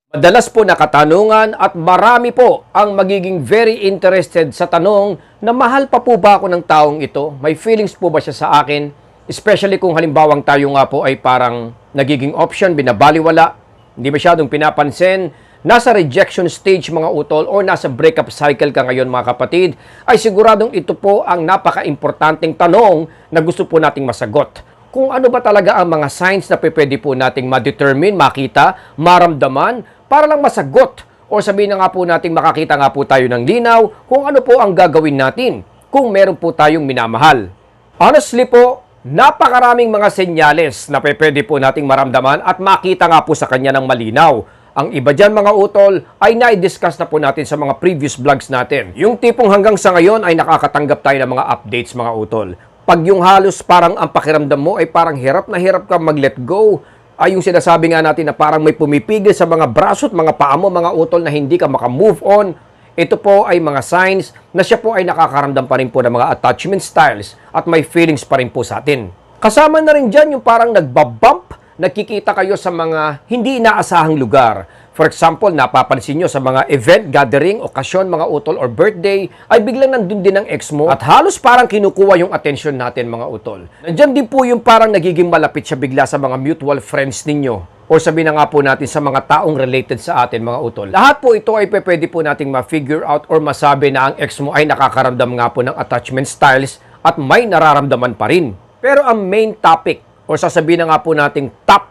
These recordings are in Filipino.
Madalas po na katanungan at marami po ang magiging very interested sa tanong na mahal pa po ba ako ng taong ito? May feelings po ba siya sa akin? Especially kung halimbawang tayo nga po ay parang nagiging option, binabaliwala, hindi masyadong pinapansin, nasa rejection stage mga utol or nasa breakup cycle ka ngayon mga kapatid, ay siguradong ito po ang napaka-importanting tanong na gusto po nating masagot. Kung ano ba talaga ang mga signs na pwede po nating ma-determine, makita, maramdaman, para lang masagot o sabihin na nga po nating makakita nga po tayo ng linaw kung ano po ang gagawin natin kung meron po tayong minamahal. Honestly po, napakaraming mga senyales na pwede po nating maramdaman at makita nga po sa kanya ng malinaw. Ang iba dyan mga utol ay na-discuss na po natin sa mga previous vlogs natin. Yung tipong hanggang sa ngayon ay nakakatanggap tayo ng mga updates mga utol. Pag yung halos parang ang pakiramdam mo ay parang hirap na hirap ka mag-let go, ay yung sinasabi nga natin na parang may pumipigil sa mga braso at mga paa mo, mga utol, na hindi ka maka-move on. Ito po ay mga signs na siya po ay nakakaramdam pa rin po ng mga attachment styles at may feelings pa rin po sa atin. Kasama na rin dyan yung parang nagbabump, nagkikita kayo sa mga hindi inaasahang lugar. For example, napapansin nyo sa mga event, gathering, okasyon, mga utol, or birthday, ay biglang nandun din ang ex mo at halos parang kinukuha yung atensyon natin mga utol. Nandyan din po yung parang nagiging malapit siya bigla sa mga mutual friends ninyo. O sabihin na nga po natin sa mga taong related sa atin mga utol. Lahat po ito ay pwede po nating ma-figure out or masabi na ang ex mo ay nakakaramdam nga po ng attachment styles at may nararamdaman pa rin. Pero ang main topic o sasabihin na nga po nating top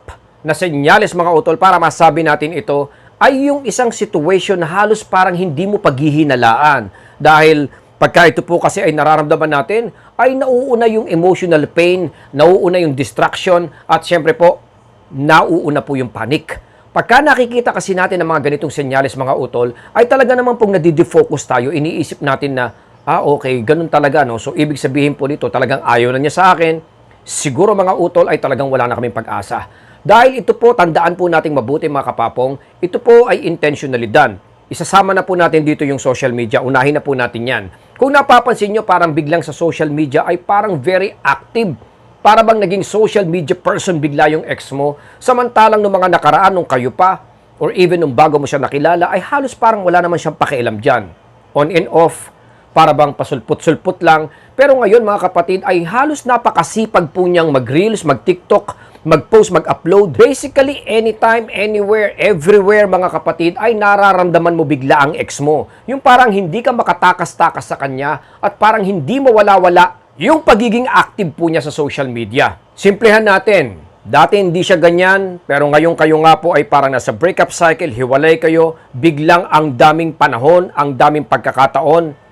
na senyales mga utol para masabi natin ito ay yung isang situation na halos parang hindi mo paghihinalaan. Dahil pagka ito po kasi ay nararamdaman natin, ay nauuna yung emotional pain, nauuna yung distraction, at syempre po, nauuna po yung panic. Pagka nakikita kasi natin ang mga ganitong senyales mga utol, ay talaga naman pong nadidefocus tayo, iniisip natin na, okay, ganun talaga, no? So, ibig sabihin po nito, talagang ayaw na niya sa akin, siguro mga utol ay talagang wala na kaming pag-asa. Dahil ito po, tandaan po nating mabuti mga kapapong, ito po ay intentionally done. Isasama na po natin dito yung social media, unahin na po natin yan. Kung napapansin nyo, parang biglang sa social media ay parang very active. Para bang naging social media person bigla yung ex mo, samantalang nung mga nakaraan nung kayo pa, or even nung bago mo siya nakilala, ay halos parang wala naman siyang pakialam dyan. On and off, para bang pasulput-sulput lang. Pero ngayon mga kapatid ay halos napakasipag po niyang mag-reels, mag-TikTok, mag-post, mag-upload. Basically, anytime, anywhere, everywhere mga kapatid ay nararamdaman mo bigla ang ex mo. Yung parang hindi ka makatakas-takas sa kanya at parang hindi mawala-wala yung pagiging active po niya sa social media. Simplihan natin. Dati hindi siya ganyan, pero ngayon kayo nga po ay parang nasa breakup cycle, hiwalay kayo, biglang ang daming panahon, ang daming pagkakataon,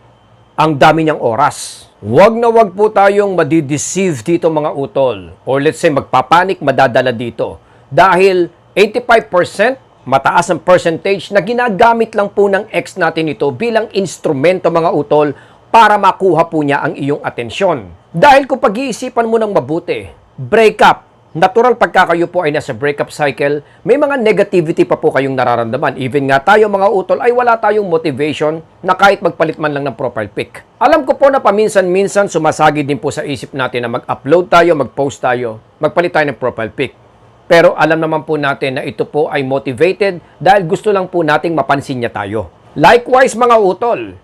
ang dami niyang oras. Huwag na huwag po tayong madideceive dito mga utol. Or let's say magpapanik, madadala dito. Dahil 85% mataas ang percentage na ginagamit lang po ng ex natin ito bilang instrumento mga utol para makuha po niya ang iyong atensyon. Dahil kung pag-iisipan mo ng mabuti, breakup, natural pagka kayo po ay nasa breakup cycle, may mga negativity pa po kayong nararamdaman. Even nga tayo mga utol ay wala tayong motivation na kahit magpalit man lang ng profile pic. Alam ko po na paminsan-minsan sumasagi din po sa isip natin na mag-upload tayo, mag-post tayo, magpalit tayo ng profile pic. Pero alam naman po natin na ito po ay motivated dahil gusto lang po nating mapansin niya tayo. Likewise mga utol,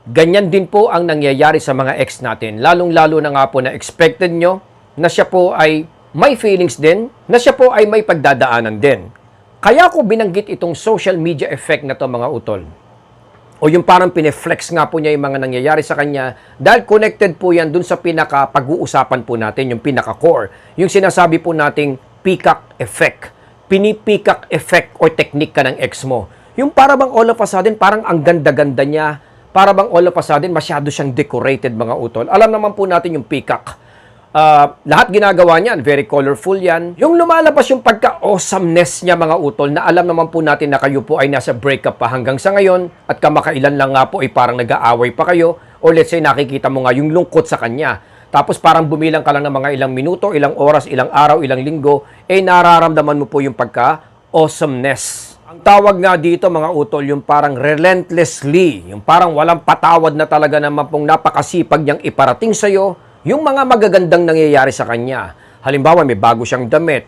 ganyan din po ang nangyayari sa mga ex natin. Lalong-lalo na nga po na expected nyo na siya po ay may feelings din, na siya po ay may pagdadaanan din. Kaya ko binanggit itong social media effect na to mga utol. O yung parang pineflex nga po niya yung mga nangyayari sa kanya dahil connected po yan dun sa pinaka-pag-uusapan po natin, yung pinaka-core. Yung sinasabi po nating peacock effect. Pini-peacock effect or technique ka ng ex mo. Yung para bang all of a sudden, parang ang ganda-ganda niya, para bang all of a sudden, masyado siyang decorated mga utol. Alam naman po natin yung peacock. Lahat ginagawa niyan, very colorful yan. Yung lumalabas yung pagka-awesomeness niya mga utol na alam naman po natin na kayo po ay nasa breakup pa hanggang sa ngayon at kamakailan lang nga po ay parang nag-aaway pa kayo or let's say nakikita mo nga yung lungkot sa kanya. Tapos parang bumilang ka lang ng mga ilang minuto, ilang oras, ilang araw, ilang linggo, nararamdaman mo po yung pagka-awesomeness. Ang tawag nga dito mga utol, yung parang relentlessly, yung parang walang patawad na talaga naman pong napakasipag niyang iparating sa'yo yung mga magagandang nangyayari sa kanya. Halimbawa, may bago siyang damit,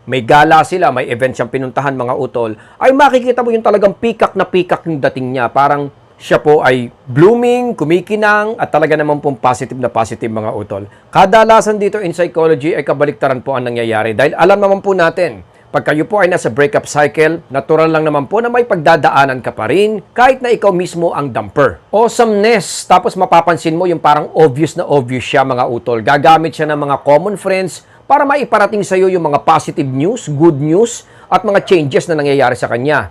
may gala sila, may event siyang pinuntahan mga utol, ay makikita mo yung talagang pikak na pikak yung dating niya. Parang siya po ay blooming, kumikinang, at talaga naman pong positive na positive mga utol. Kadalasan dito in psychology ay kabaliktaran po ang nangyayari. Dahil alam naman po natin, pag kayo po ay nasa breakup cycle, natural lang naman po na may pagdadaanan ka pa rin kahit na ikaw mismo ang dumper. Awesomeness. Tapos mapapansin mo yung parang obvious na obvious siya mga utol. Gagamit siya ng mga common friends para maiparating sa iyo yung mga positive news, good news, at mga changes na nangyayari sa kanya.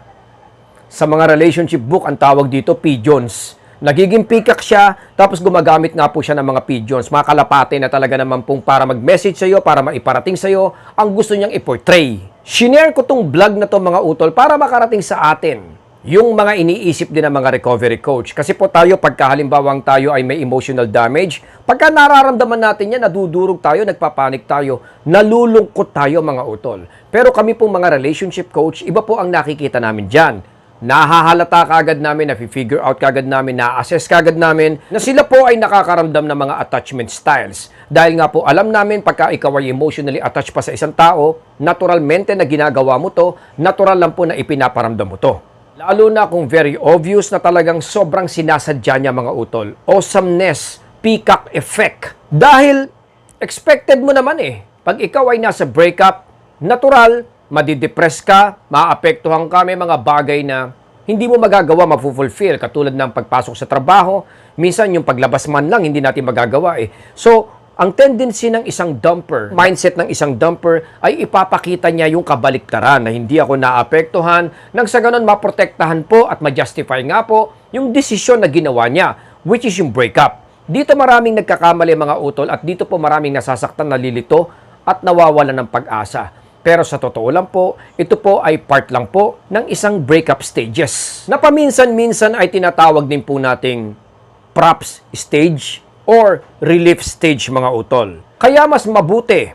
Sa mga relationship book, ang tawag dito, pigeons. Nagiging pikak siya, tapos gumagamit nga po siya ng mga pigeons, mga kalapate na talaga naman pong para mag-message sa iyo, para maiparating sa iyo, ang gusto niyang i-portray. Shinare ko tong vlog na to mga utol para makarating sa atin yung mga iniisip din ng mga recovery coach. Kasi po tayo, pagka halimbawang tayo ay may emotional damage, pagka nararamdaman natin yan, nadudurog tayo, nagpapanik tayo, nalulungkot tayo mga utol. Pero kami pong mga relationship coach, iba po ang nakikita namin dyan. Nahahalata kagad namin, na-figure out kagad namin, na-assess kagad namin na sila po ay nakakaramdam ng mga attachment styles. Dahil nga po alam namin pagka ikaw ay emotionally attached pa sa isang tao, naturalmente na ginagawa mo to, natural lang po na ipinaparamdam mo to. Lalo na kung very obvious na talagang sobrang sinasadya niya mga utol. Awesomeness, peacock effect. Dahil expected mo naman pag ikaw ay nasa breakup, natural, madidepress ka, maapektuhan ka, may mga bagay na hindi mo magagawa, mapufulfill. Katulad ng pagpasok sa trabaho, minsan yung paglabas man lang, hindi natin magagawa So, ang tendency ng isang dumper, mindset ng isang dumper, ay ipapakita niya yung kabaliktaran na hindi ako naapektuhan, nang sa ganun maprotektahan po at ma-justify nga po yung desisyon na ginawa niya, which is yung breakup. Dito maraming nagkakamali mga utol at dito po maraming nasasaktan, nalilito at nawawala ng pag-asa. Pero sa totoo lang po, ito po ay part lang po ng isang breakup stages na paminsan-minsan ay tinatawag din po nating props stage or relief stage mga utol. Kaya mas mabuti,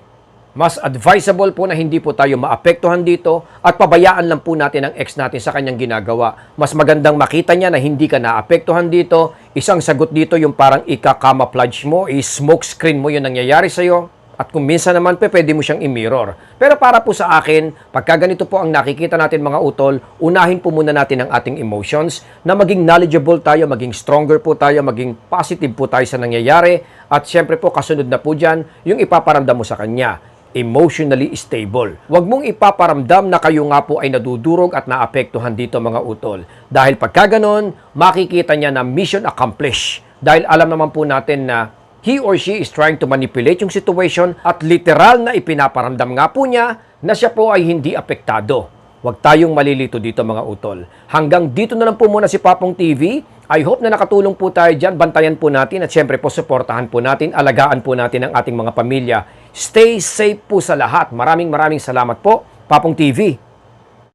mas advisable po na hindi po tayo maapektuhan dito at pabayaan lang po natin ang ex natin sa kanyang ginagawa. Mas magandang makita niya na hindi ka naapektuhan dito. Isang sagot dito yung parang ika-camouflage mo, i-smoke screen mo yung nangyayari sa'yo. At kung minsan naman pwede mo siyang i-mirror. Pero para po sa akin, pagka ganito po ang nakikita natin mga utol, unahin po muna natin ang ating emotions na maging knowledgeable tayo, maging stronger po tayo, maging positive po tayo sa nangyayari. At syempre po kasunod na po dyan, yung ipaparamdam mo sa kanya, emotionally stable. Huwag mong ipaparamdam na kayo nga po ay nadudurog at naapektuhan dito mga utol. Dahil pagka ganon, makikita niya na mission accomplished. Dahil alam naman po natin na he or she is trying to manipulate yung situation at literal na ipinaparamdam nga po niya na siya po ay hindi apektado. Huwag tayong malilito dito mga utol. Hanggang dito na lang po muna si Papong TV. I hope na nakatulong po tayo dyan. Bantayan po natin at syempre po suportahan po natin, alagaan po natin ang ating mga pamilya. Stay safe po sa lahat. Maraming salamat po, Papong TV.